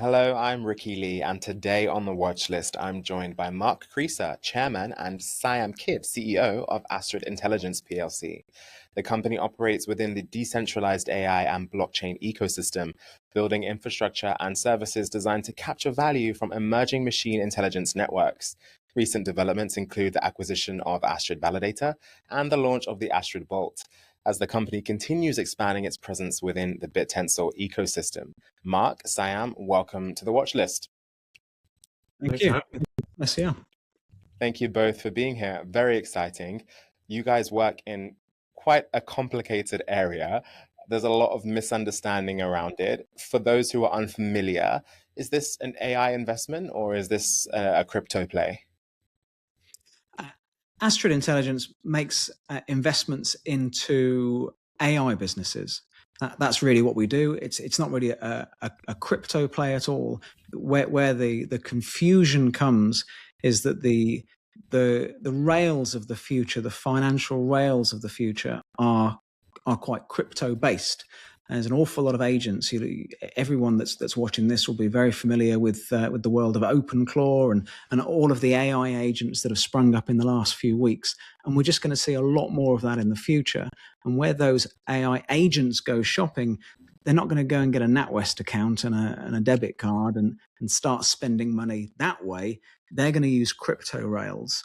Hello, I'm Ricky Lee, and today on the watch list, I'm joined by Mark Creaser, Chairman, and Siam Kid, CEO of Astrid Intelligence PLC. The company operates within the decentralized AI and blockchain ecosystem, building infrastructure and services designed to capture value from emerging machine intelligence networks. Recent developments include the acquisition of Astrid Validator and the launch of the Astrid Vault, as the company continues expanding its presence within the Bittensor ecosystem. Mark, Siam, welcome to the watch list. Thank you. Nice, yeah. Thank you both for being here. Very exciting. You guys work in quite a complicated area. There's a lot of misunderstanding around it. For those who are unfamiliar, is this an AI investment or is this a crypto play? Astrid Intelligence makes investments into AI businesses. That's really what we do. It's not really a crypto play at all. Where the confusion comes is that the rails of the future, the financial rails of the future, are quite crypto based. There's an awful lot of agents. Everyone that's watching this will be very familiar with the world of OpenClaw and all of the AI agents that have sprung up in the last few weeks. And we're just going to see a lot more of that in the future. And where those AI agents go shopping, they're not going to go and get a NatWest account and a debit card and start spending money that way. They're going to use crypto rails.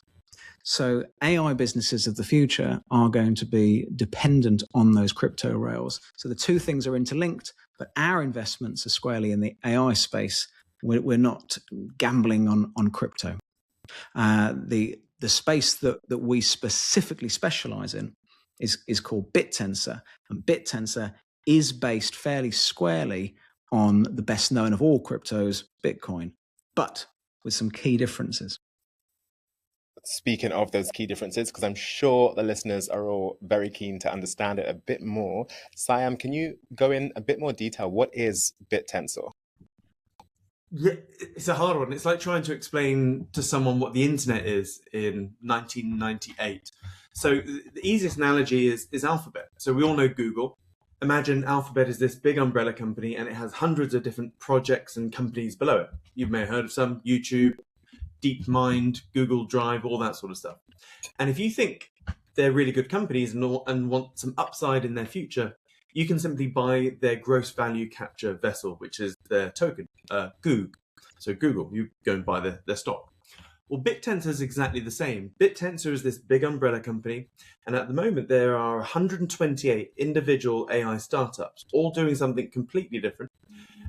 So AI businesses of the future are going to be dependent on those crypto rails. So the two things are interlinked, but our investments are squarely in the AI space. We're not gambling on crypto. The space that we specifically specialize in is called Bittensor, and Bittensor is based fairly squarely on the best known of all cryptos, Bitcoin, but with some key differences. Speaking of those key differences, because I'm sure the listeners are all very keen to understand it a bit more, Siam, can you go in a bit more detail? What is Bittensor? Yeah, it's a hard one. It's like trying to explain to someone what the internet is in 1998. So the easiest analogy is Alphabet. So we all know Google. Imagine Alphabet is this big umbrella company and it has hundreds of different projects and companies below it. You may have heard of some: YouTube, DeepMind, Google Drive, all that sort of stuff. And if you think they're really good companies and want some upside in their future, you can simply buy their gross value capture vessel, which is their token, Goog. So Google, you go and buy their stock. Well, Bittensor is exactly the same. Bittensor is this big umbrella company, and at the moment there are 128 individual AI startups, all doing something completely different.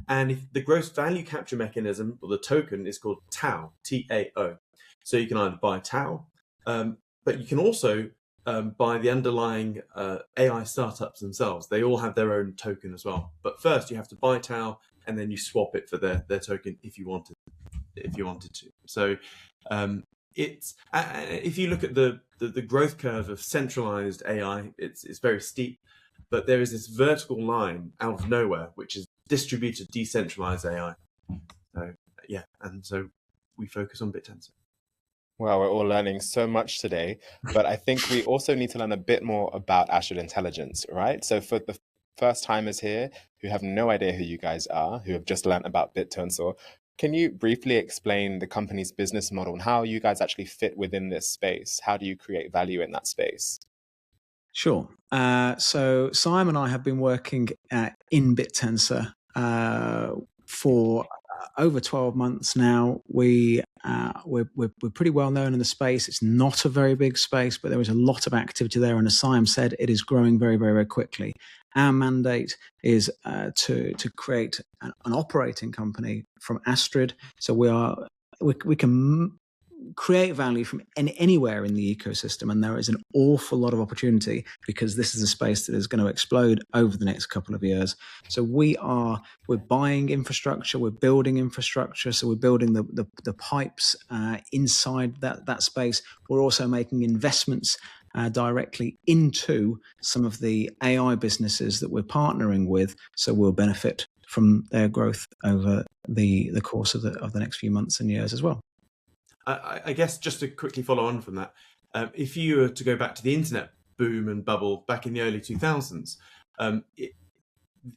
And if the gross value capture mechanism, or the token, is called TAO, T-A-O. So you can either buy TAO, but you can also buy the underlying AI startups themselves. They all have their own token as well. But first you have to buy TAO, and then you swap it for their token if you wanted to. So it's if you look at the growth curve of centralized AI, it's very steep, but there is this vertical line out of nowhere, which is distributed decentralized AI. So yeah, and so we focus on Bittensor. Well, we're all learning so much today, but I think we also need to learn a bit more about Astrid Intelligence, right? So for the first timers here who have no idea who you guys are, who have just learned about Bittensor, can you briefly explain the company's business model and how you guys actually fit within this space? How do you create value in that space? Sure. So Simon and I have been working in Bittensor for over 12 months now. We're pretty well known in the space. It's not a very big space, but there is a lot of activity there. And as Siam said, it is growing very, very, very quickly. Our mandate is to create an operating company from Astrid. So we can create value from anywhere in the ecosystem, and there is an awful lot of opportunity because this is a space that is going to explode over the next couple of years. So we're buying infrastructure, we're building infrastructure, so we're building the pipes inside that space. We're also making investments directly into some of the AI businesses that we're partnering with, so we'll benefit from their growth over the course of the next few months and years as well. I guess just to quickly follow on from that, if you were to go back to the internet boom and bubble back in the early 2000s,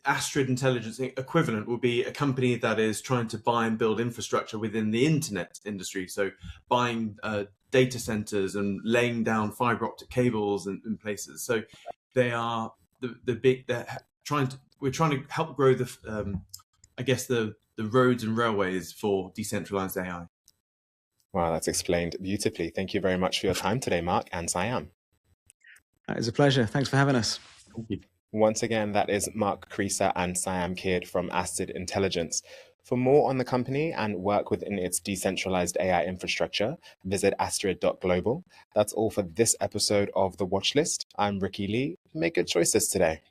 Astrid Intelligence equivalent would be a company that is trying to buy and build infrastructure within the internet industry. So buying data centers and laying down fiber optic cables in places. So they are we're trying to help grow the roads and railways for decentralized AI. Wow, that's explained beautifully. Thank you very much for your time today, Mark and Siam. It was a pleasure. Thanks for having us. Thank you. Once again, that is Mark Creaser and Siam Kidd from Astrid Intelligence. For more on the company and work within its decentralized AI infrastructure, visit astrid.global. That's all for this episode of The Watch List. I'm Ricky Lee. Make good choices today.